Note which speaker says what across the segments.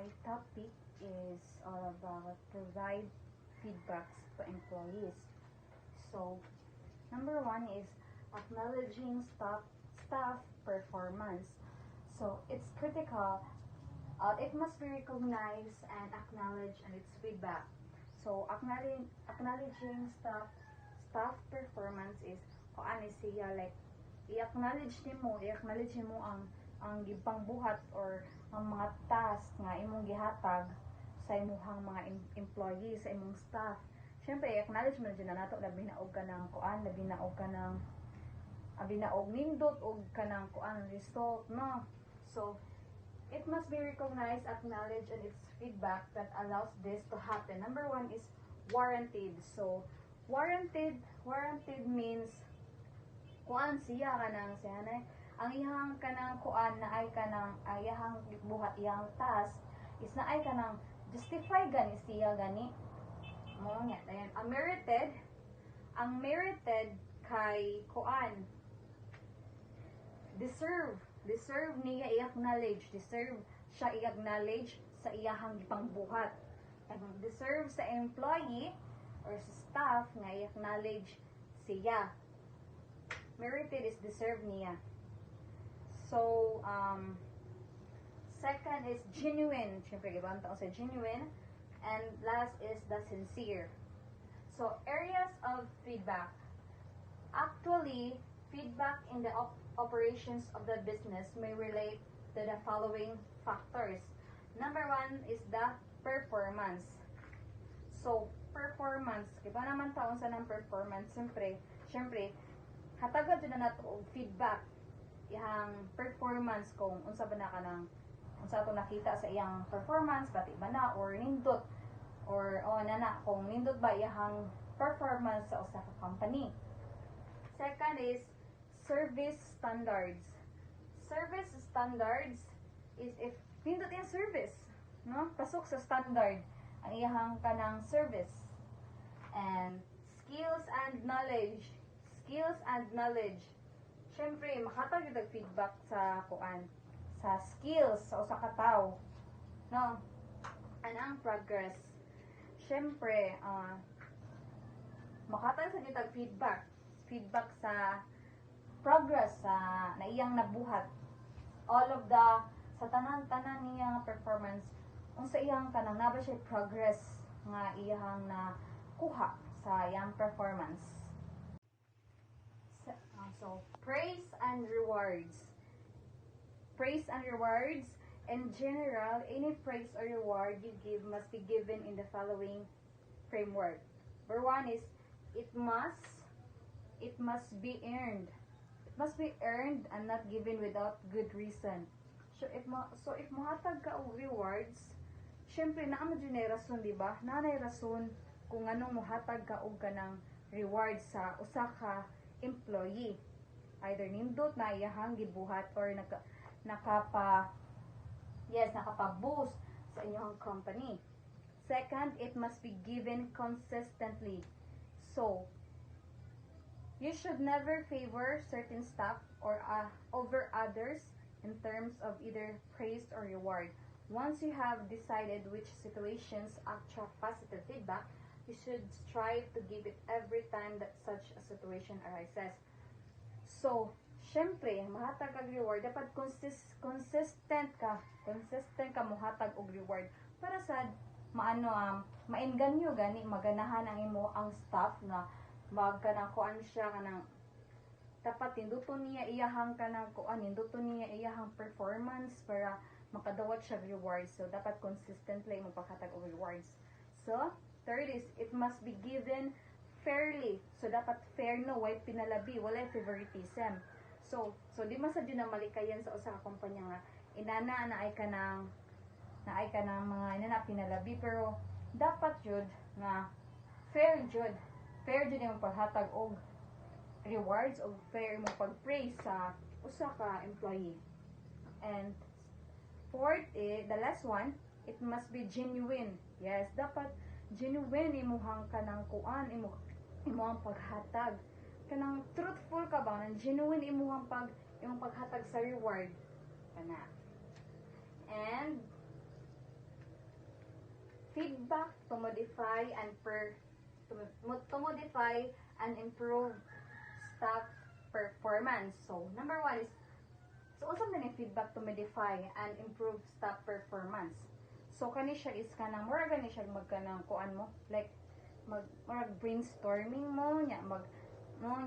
Speaker 1: my topic is all about provide feedbacks to employees. So, number one is acknowledging staff performance. So, it's critical. It must be recognized and acknowledged and its feedback. So, acknowledging staff performance is kung ano siya, like i-acknowledge mo ang gibang buhat or ang mga task nga imong gihatag sa imong mga employee, sa imong staff. Syempre, i-acknowledge mo na nato labi na og kanang kuan, labi na og nindot og kanang kuan result, no? So, it must be recognized, acknowledged, and its feedback that allows this to happen. Number one is warranted. So, warranted means kuan siya kanang ang iyang kanang kuan na ay kanang iyang buhat iyang task is na ay kanang justify gani siya gani mo nga dayon ang merited kay kuan deserve niya i-acknowledge, deserve siya i-acknowledge sa iyang gipangbuhat, and deserve sa employee or sa staff nga i-acknowledge siya. Merited is deserve niya. So, second is genuine. Siyempre, ibang tao sa genuine. And last is the sincere. So, areas of feedback. Actually, feedback in the operations of the business may relate to the following factors. Number one is the performance. So, performance. Iba naman taon sa ng performance. Siyempre, hatagan dyan na nato og feedback iyang performance kung unsa ba na kanang unsa ato nakita sa iyang performance bati ba na or nindot or kung nindot ba iyang performance sa usa ka company. Second is service standards. Service standards is if nindot iyang service, no? Pasok sa standard ang iyang kanang service. And skills and knowledge. Siyempre, makatag yung feedback sa kuan, sa skills, sa usa ka tawo, no? And ang progress. Siyempre, makatag sa yung feedback sa progress sa na iyang nabuhat. All of sa tanan niyang performance, unsa iyang kanang naba siya progress nga iyang na kuha sa iyang performance. So, praise and rewards. Praise and rewards. In general, any praise or reward you give must be given in the following framework. Number one is, it must be earned. It must be earned and not given without good reason. So, if mohatag ka og rewards, syempre, naamo dyan ay rason, diba? Naanay rason kung anong mohatag ka og kanang rewards sa usa ka employee. Either nindot na iyahang gibuhat or nakapa-boost sa inyong company. Second, it must be given consistently. So, you should never favor certain staff or over others in terms of either praise or reward. Once you have decided which situations attract positive feedback, you should strive to give it every time that such a situation arises. So, syempre, mahatag og reward, dapat consistent ka mohatag og reward para sa mainganyo gani maganahan ang staff na magkanang kuan siya kanang dapat ninduton niya iyahang kanang kuan, ninduton niya iyahang performance para makadawat siya rewards. So, dapat consistently mo paghatag og rewards. So, third is, it must be given fairly. So, dapat fair, no? Why pinalabi? Wala favoritism. So di masad yun ang malikayan sa usa ka kumpanya nga inana na ay kanang mga inana pinalabi, pero dapat jud nga fair jud yung paghatag og rewards o fair mo pag-praise sa usa ka employee. And fourth, the last one, it must be genuine. Yes, dapat genuine imuhang kanang kuan, imuhang paghatag. Kanang truthful ka ba? Nang genuine imuhang paghatag sa reward. Kana. And feedback to modify and improve staff performance. So, number one is, so usap na ni feedback to modify and improve staff performance. So, kani siya is kanang, mura gani siya magkanang kuan mo, like, mag brainstorming mo, nya,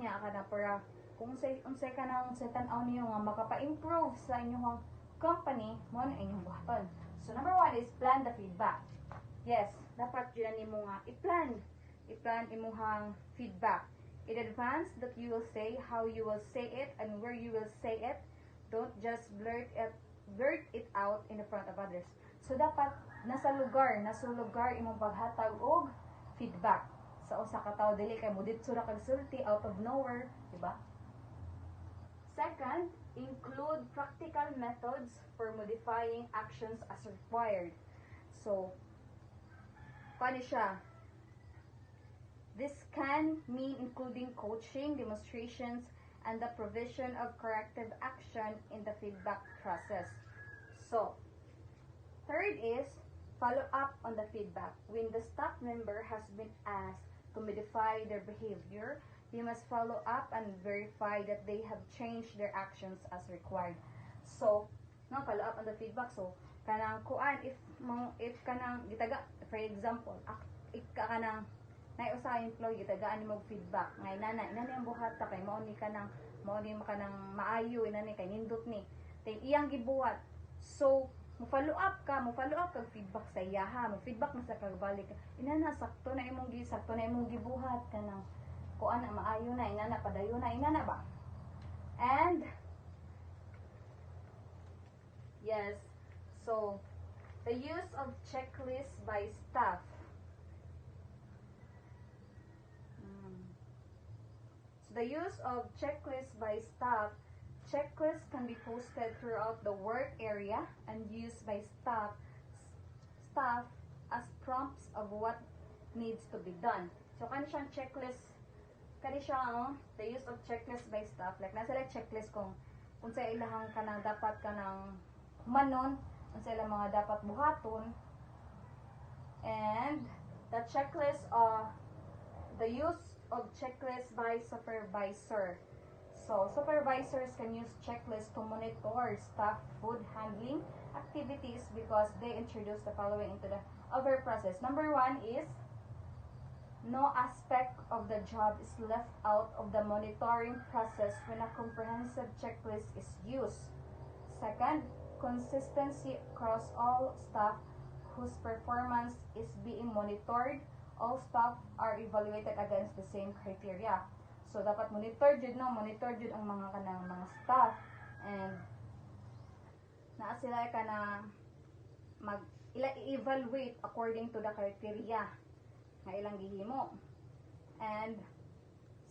Speaker 1: nya ka na para, kung unsay ka nang sa tanaw niyo nga makapa-improve sa inyong company, mo na inyong buhaton. So, number one is plan the feedback. Yes, dapat yun nimo nga i-plan imuhang feedback. In advance that you will say, how you will say it, and where you will say it. Don't just blurt it out in the front of others. So, dapat nasa lugar imong paghatag og feedback. Sa usa ka tawo dili kay mo dito ra kag sulti out of nowhere, di ba? Second, include practical methods for modifying actions as required. So, paano siya? This can mean including coaching, demonstrations, and the provision of corrective action in the feedback process. So, third is follow up on the feedback. When the staff member has been asked to modify their behavior, they must follow up and verify that they have changed their actions as required. So, no, follow up on the feedback. So, kanang kuan if kanang gitaga, for example, kanang nay usa employee gitagaan nimo feedback ngay inana ang buhat ta kay mao ni kanang maayo inani kay nindot ni tay iyang gibuhat. So, mo follow up kag feedback sa iya ha, mo feedback na sa kagbalik inana sakto na imong gibuhat kanang kuan na maayo na inana padayon na inana ba. And yes, so the use of checklists by staff. So the use of checklists by staff. Checklists can be posted throughout the work area and used by staff as prompts of what needs to be done. So kani siyang checklist, the use of checklist by staff, like nasa like checklist kung sa ilahang kanang dapat kanang humanon, kung sa ilang mga dapat buhaton, and the checklist the use of checklist by supervisor. So, supervisors can use checklists to monitor staff food handling activities because they introduce the following into the other process. Number one is, no aspect of the job is left out of the monitoring process when a comprehensive checklist is used. Second, consistency across all staff whose performance is being monitored. All staff are evaluated against the same criteria. So, dapat monitor jud ang mga kanang mga staff, and naa sila i-evaluate according to the criteria nga ilang gihimo. And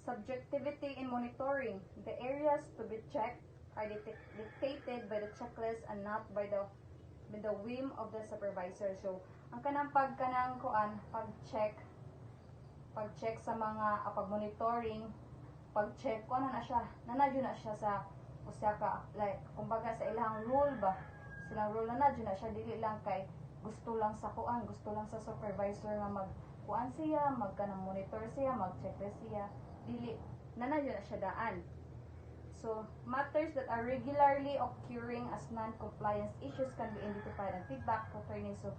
Speaker 1: subjectivity in monitoring. The areas to be checked are dictated by the checklist and not by the whim of the supervisor. So, ang pag-check sa mga pag-monitoring, pag-check ko na siya sa usaka, like kumbaga sa ilang rule ba, silang rule na siya, dili lang kay gusto lang sa supervisor nga magkuan siya, monitor siya, mag-checklist siya, dili na siya daan. So, matters that are regularly occurring as non-compliance issues can be identified and feedback for training. So,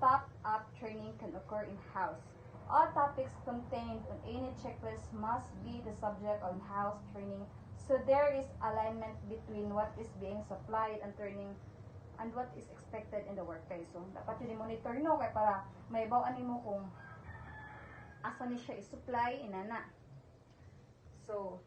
Speaker 1: top-up training can occur in-house. All topics contained on any checklist must be the subject of in-house training, so there is alignment between what is being supplied and training and what is expected in the workplace. So, dapat yun i-monitor no, kaya para may bawaan mo kung asa ni siya i-supply, inana. So,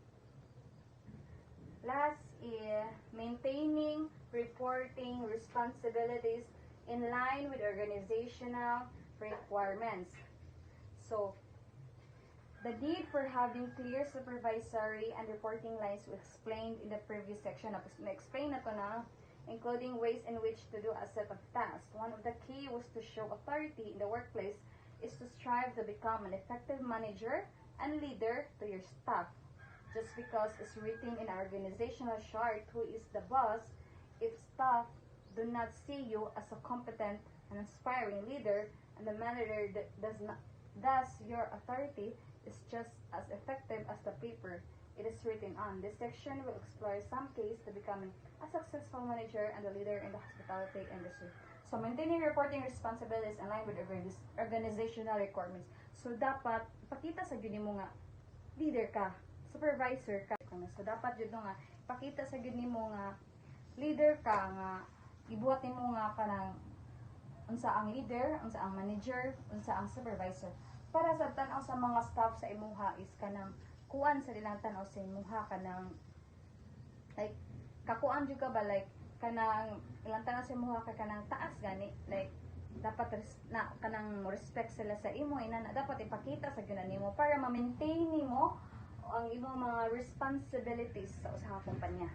Speaker 1: last is maintaining reporting responsibilities in line with organizational requirements. So, the need for having clear supervisory and reporting lines was explained in the previous section. Na-explain na to na, including ways in which to do a set of tasks. One of the key was to show authority in the workplace is to strive to become an effective manager and leader to your staff. Just because it's written in an organizational chart who is the boss, if staff do not see you as a competent and inspiring leader, and the manager does not. Thus, your authority is just as effective as the paper it is written on. This section will explore some case to becoming a successful manager and a leader in the hospitality industry. So, maintaining reporting responsibilities in line with organizational requirements. So, dapat ipakita sa gyud mo nga leader ka, supervisor ka. So, dapat yun nga ipakita sa gyud nimo nga leader ka, nga ibuhat nimo nga kanang unsa ang leader, unsa ang manager, unsa ang supervisor. Para sa tan-aw sa mga staff sa imuha is kanang kuan sa ilang tan-aw sa imuha kanang like kakuan jud ka ba, like kanang ilang tan-aw sa imuha ka kanang taas gani, like dapat na kanang respect sila sa imo, ina na dapat ipakita sa gyud nimo para ma-maintain nimo ang imong mga responsibilities sa usa ka kumpanya.